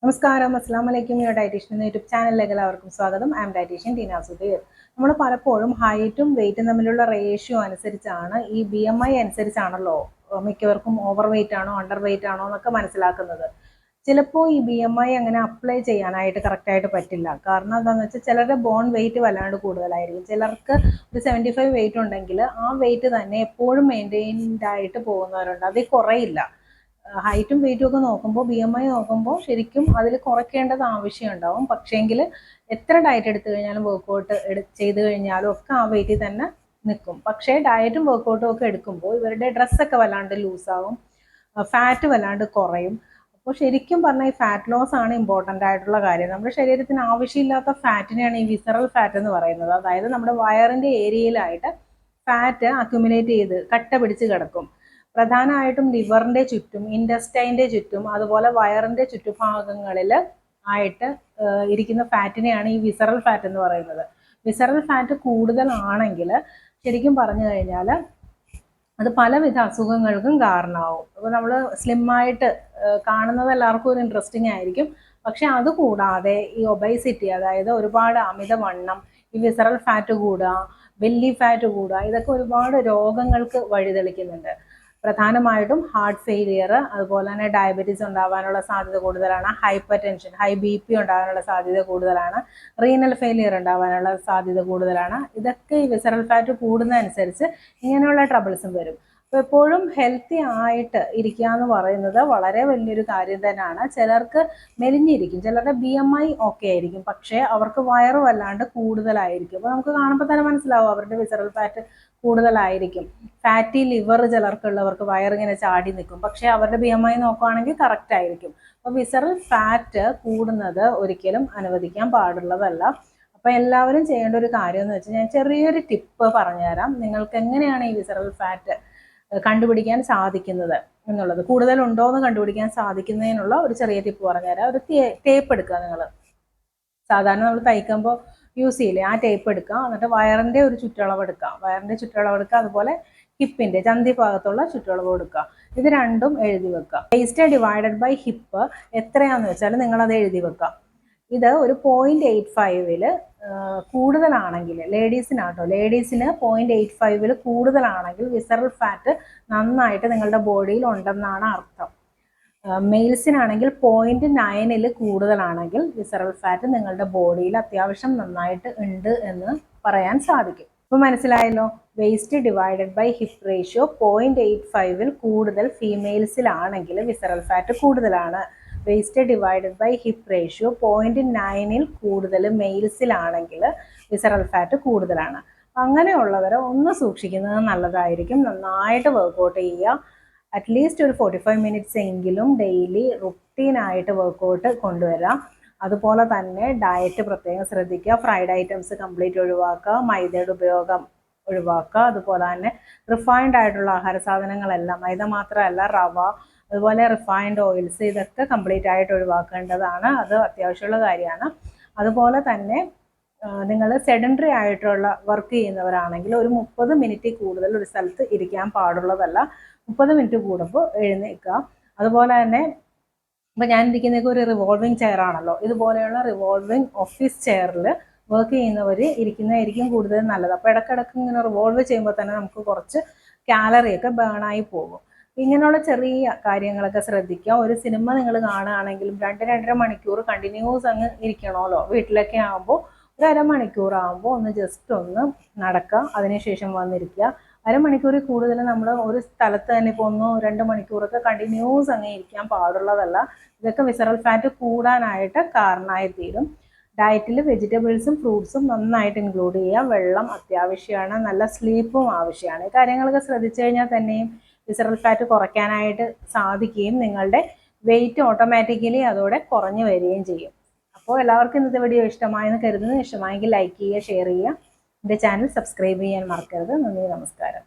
നമസ്കാരം, അസ്സാം വലൈക്കും. യുവർ ഡയറ്റീഷ്യൻ എന്ന യൂട്യൂബ് ചാനലിലേക്ക് എല്ലാവർക്കും സ്വാഗതം. I am dietitian Teena Sudheer. നമ്മൾ പലപ്പോഴും ഹൈറ്റും വെയിറ്റും തമ്മിലുള്ള റേഷ്യോ അനുസരിച്ചാണ് ഈ BMI അനുസരിച്ചാണല്ലോ മിക്കവർക്കും ഓവർ വെയിറ്റ് ആണോ അണ്ടർ വെയിറ്റ് ആണോ എന്നൊക്കെ മനസ്സിലാക്കുന്നത്. ചിലപ്പോൾ ഈ BMI അങ്ങനെ അപ്ലൈ ചെയ്യാനായിട്ട് കറക്റ്റായിട്ട് പറ്റില്ല. കാരണം എന്താണെന്ന് വെച്ചാൽ ചിലരുടെ ബോൺ വെയിറ്റ് വല്ലാണ്ട് കൂടുതലായിരിക്കും. ചിലർക്ക് ഒരു 75 വെയിറ്റ് ഉണ്ടെങ്കിൽ ആ വെയിറ്റ് തന്നെ എപ്പോഴും മെയിൻറ്റെയിൻഡ് ആയിട്ട് പോകുന്നവരുണ്ട്, അതിൽ കുറയില്ല. ഹൈറ്റും വെയിറ്റും ഒക്കെ നോക്കുമ്പോൾ BMI നോക്കുമ്പോൾ ശരിക്കും അതിൽ കുറയ്ക്കേണ്ടത് ആവശ്യമുണ്ടാവും. പക്ഷേങ്കിൽ എത്ര ഡയറ്റ് എടുത്തു കഴിഞ്ഞാലും വർക്കൗട്ട് ചെയ്ത് കഴിഞ്ഞാലും ഒക്കെ ആ വെയിറ്റിൽ തന്നെ നിൽക്കും. പക്ഷേ ഡയറ്റും വർക്കൗട്ടും ഒക്കെ എടുക്കുമ്പോൾ ഇവരുടെ ഡ്രസ്സൊക്കെ വല്ലാണ്ട് ലൂസാവും, ഫാറ്റ് വല്ലാണ്ട് കുറയും. അപ്പോൾ ശരിക്കും പറഞ്ഞാൽ ഈ ഫാറ്റ് ലോസ് ആണ് ഇമ്പോർട്ടൻ്റ് ആയിട്ടുള്ള കാര്യം. നമ്മുടെ ശരീരത്തിന് ആവശ്യമില്ലാത്ത ഫാറ്റിനെയാണ് ഈ വിസറൽ ഫാറ്റ് എന്ന് പറയുന്നത്. അതായത് നമ്മുടെ വയറിൻ്റെ ഏരിയയിലായിട്ട് ഫാറ്റ് അക്യുമുലേറ്റ് ചെയ്ത് കട്ട പിടിച്ച് കിടക്കും. പ്രധാനമായിട്ടും ലിവറിൻ്റെ ചുറ്റും, ഇൻഡസ്റ്റൈൻ്റെ ചുറ്റും, അതുപോലെ വയറിൻ്റെ ചുറ്റുഭാഗങ്ങളിൽ ആയിട്ട് ഇരിക്കുന്ന ഫാറ്റിനെയാണ് ഈ വിസറൽ ഫാറ്റ് എന്ന് പറയുന്നത്. വിസറൽ ഫാറ്റ് കൂടുതലാണെങ്കിൽ ശരിക്കും പറഞ്ഞു കഴിഞ്ഞാൽ അത് പലവിധ അസുഖങ്ങൾക്കും കാരണമാവും. അപ്പോൾ നമ്മൾ സ്ലിമ്മായിട്ട് കാണുന്നത് എല്ലാവർക്കും ഒരു ഇൻട്രസ്റ്റിംഗ് ആയിരിക്കും. പക്ഷെ അതുകൂടാതെ ഈ ഒബൈസിറ്റി, അതായത് ഒരുപാട് അമിതവണ്ണം, ഈ വിസറൽ ഫാറ്റ് കൂടുക, ബെല്ലി ഫാറ്റ് കൂടുക, ഇതൊക്കെ ഒരുപാട് രോഗങ്ങൾക്ക് വഴിതെളിക്കുന്നുണ്ട്. പ്രധാനമായിട്ടും ഹാർട്ട് ഫെയിലിയർ, അതുപോലെ തന്നെ ഡയബറ്റീസ് ഉണ്ടാകാനുള്ള സാധ്യത കൂടുതലാണ്. ഹൈപ്പർ ടെൻഷൻ, ഹൈ BP ഉണ്ടാകാനുള്ള സാധ്യത കൂടുതലാണ്. റീനൽ ഫെയിലിയർ ഉണ്ടാകാനുള്ള സാധ്യത കൂടുതലാണ്. ഇതൊക്കെ ഈ വിസറൽ ഫാറ്റ് കൂടുന്നതനുസരിച്ച് ഇങ്ങനെയുള്ള ട്രബിൾസും വരും. അപ്പോൾ എപ്പോഴും ഹെൽത്തി ആയിട്ട് ഇരിക്കുക എന്ന് പറയുന്നത് വളരെ വലിയൊരു കാര്യം തന്നെയാണ്. ചിലർക്ക് മെലിഞ്ഞിരിക്കും, ചിലരുടെ BMI ഓക്കെ ആയിരിക്കും, പക്ഷേ അവർക്ക് വയറ് വല്ലാണ്ട് കൂടുതലായിരിക്കും. അപ്പോൾ നമുക്ക് കാണുമ്പോൾ തന്നെ മനസ്സിലാവും അവരുടെ വിസറൽ ഫാറ്റ് കൂടുതലായിരിക്കും. ഫാറ്റി ലിവർ ചിലർക്കുള്ളവർക്ക് വയറിങ്ങനെ ചാടി നിൽക്കും, പക്ഷേ അവരുടെ BMI നോക്കുകയാണെങ്കിൽ കറക്റ്റ് ആയിരിക്കും. അപ്പോൾ വിസറൽ ഫാറ്റ് കൂടുന്നത് ഒരിക്കലും അനുവദിക്കാൻ പാടുള്ളതല്ല. അപ്പോൾ എല്ലാവരും ചെയ്യേണ്ട ഒരു കാര്യം എന്ന് വെച്ചാൽ, ഞാൻ ചെറിയൊരു ടിപ്പ് പറഞ്ഞുതരാം. നിങ്ങൾക്ക് എങ്ങനെയാണ് ഈ വിസറൽ ഫാറ്റ് കണ്ടുപിടിക്കാൻ സാധിക്കുന്നത് എന്നുള്ളത്, കൂടുതലുണ്ടോ എന്ന് കണ്ടുപിടിക്കാൻ സാധിക്കുന്നതിനുള്ള ഒരു ചെറിയ ടിപ്പ് പറഞ്ഞുതരാം. ഒരു ടേപ്പ് എടുക്കുക. നിങ്ങൾ സാധാരണ നമ്മൾ തയ്ക്കുമ്പോൾ യൂസ് ചെയ്യില്ലേ, ആ ടേപ്പ് എടുക്കുക. എന്നിട്ട് വയറിൻ്റെ ഒരു ചുറ്റളവ് എടുക്കുക, അതുപോലെ ഹിപ്പിൻ്റെ ചന്തി ഭാഗത്തുള്ള ചുറ്റളവ് എടുക്കുക. ഇത് രണ്ടും എഴുതി വെക്കുക. വേസ്റ്റ് ഡിവൈഡഡ് ബൈ ഹിപ്പ് എത്രയാണെന്ന് വെച്ചാൽ നിങ്ങളത് എഴുതി വെക്കുക. ഇത് ഒരു 0.85 കൂടുതലാണെങ്കിൽ, ലേഡീസിന് 0.85 കൂടുതലാണെങ്കിൽ വിസറൽ ഫാറ്റ് നന്നായിട്ട് നിങ്ങളുടെ ബോഡിയിൽ ഉണ്ടെന്നാണ് അർത്ഥം. മെയിൽസിനാണെങ്കിൽ 0.9 കൂടുതലാണെങ്കിൽ വിസറൽ ഫാറ്റ് നിങ്ങളുടെ ബോഡിയിൽ അത്യാവശ്യം നന്നായിട്ട് ഉണ്ട് എന്ന് പറയാൻ സാധിക്കും. ഇപ്പോൾ മനസ്സിലായല്ലോ, waist divided by hip ratio 0.85 കൂടുതൽ ഫീമെയിൽസിലാണെങ്കിൽ വിസറൽ ഫാറ്റ് കൂടുതലാണ്. Waist divided by hip ratio 0.9 കൂടുതൽ മെയിൽസിലാണെങ്കിൽ വിസറൽ ഫാറ്റ് കൂടുതലാണ്. അങ്ങനെയുള്ളവരെ ഒന്ന് സൂക്ഷിക്കുന്നത് നല്ലതായിരിക്കും. നന്നായിട്ട് വർക്കൗട്ട് ചെയ്യുക. അറ്റ്ലീസ്റ്റ് ഒരു 45 മിനിറ്റ്സ് എങ്കിലും ഡെയിലി റുട്ടീനായിട്ട് വർക്കൗട്ട് കൊണ്ടുവരാം. അതുപോലെ തന്നെ ഡയറ്റ് പ്രത്യേകം ശ്രദ്ധിക്കുക. ഫ്രൈഡ് ഐറ്റംസ് കംപ്ലീറ്റ് ഒഴിവാക്കുക, മൈദയുടെ ഉപയോഗം ഒഴിവാക്കുക. അതുപോലെ തന്നെ റിഫൈൻഡ് ആയിട്ടുള്ള ആഹാര സാധനങ്ങളെല്ലാം, മൈദ മാത്രമല്ല റവ, അതുപോലെ റിഫൈൻഡ് ഓയിൽസ്, ഇതൊക്കെ കംപ്ലീറ്റ് ആയിട്ട് ഒഴിവാക്കേണ്ടതാണ്. അത് അത്യാവശ്യമുള്ള കാര്യമാണ്. അതുപോലെ തന്നെ നിങ്ങൾ സെഡൻറ്ററി ആയിട്ടുള്ള വർക്ക് ചെയ്യുന്നവരാണെങ്കിൽ ഒരു 30 മിനിറ്റ് കൂടുതൽ ഒരു സ്ഥലത്ത് ഇരിക്കാൻ പാടുള്ളതല്ല. 30 മിനിറ്റ് കൂടുമ്പോൾ എഴുന്നേൽക്കുക. അതുപോലെ തന്നെ ഇപ്പം ഞാൻ ഇരിക്കുന്നതൊക്കെ ഒരു റിവോൾവിങ് ചെയർ ആണല്ലോ, ഇതുപോലെയുള്ള റിവോൾവിങ് ഓഫീസ് ചെയറിൽ വർക്ക് ചെയ്യുന്നവർ ഇരിക്കുന്നതായിരിക്കും കൂടുതൽ നല്ലത്. അപ്പോൾ ഇടയ്ക്കിടയ്ക്ക് ഇങ്ങനെ റിവോൾവ് ചെയ്യുമ്പോൾ തന്നെ നമുക്ക് കുറച്ച് കാലറിയൊക്കെ ബേണായി പോകും. ഇങ്ങനെയുള്ള ചെറിയ കാര്യങ്ങളൊക്കെ ശ്രദ്ധിക്കുക. ഒരു സിനിമ നിങ്ങൾ കാണുകയാണെങ്കിലും 2-2.5 മണിക്കൂർ കണ്ടിന്യൂസ് അങ്ങ് ഇരിക്കണമല്ലോ. വീട്ടിലൊക്കെ ആകുമ്പോൾ ഒരു അരമണിക്കൂർ ആകുമ്പോൾ ഒന്ന് ജസ്റ്റ് ഒന്ന് നടക്കുക, അതിനുശേഷം വന്നിരിക്കുക. അരമണിക്കൂറിൽ കൂടുതൽ നമ്മൾ ഒരു സ്ഥലത്ത് തന്നെ ഇപ്പോൾ 1-2 മണിക്കൂറൊക്കെ കണ്ടിന്യൂസ് അങ്ങ് ഇരിക്കാൻ പാടുള്ളതല്ല. ഇതൊക്കെ വിസറൽ ഫാറ്റ് കൂടാനായിട്ട് കാരണമായി തീരും. ഡയറ്റിൽ വെജിറ്റബിൾസും ഫ്രൂട്ട്സും നന്നായിട്ട് ഇൻക്ലൂഡ് ചെയ്യുക. വെള്ളം അത്യാവശ്യമാണ്, നല്ല സ്ലീപ്പും ആവശ്യമാണ്. ഈ കാര്യങ്ങളൊക്കെ ശ്രദ്ധിച്ചു കഴിഞ്ഞാൽ തന്നെയും വിസറൽ ഫാറ്റ് കുറയ്ക്കാനായിട്ട് സാധിക്കുകയും നിങ്ങളുടെ വെയിറ്റ് ഓട്ടോമാറ്റിക്കലി അതോടെ കുറഞ്ഞു വരികയും ചെയ്യും. അപ്പോൾ എല്ലാവർക്കും ഇന്നത്തെ വീഡിയോ ഇഷ്ടമായെന്ന് കരുതുന്നു. ഇഷ്ടമായെങ്കിൽ ലൈക്ക് ചെയ്യുക, ഷെയർ ചെയ്യുക. എൻ്റെ ചാനൽ സബ്സ്ക്രൈബ് ചെയ്യാൻ മറക്കരുത്. നന്ദി, നമസ്കാരം.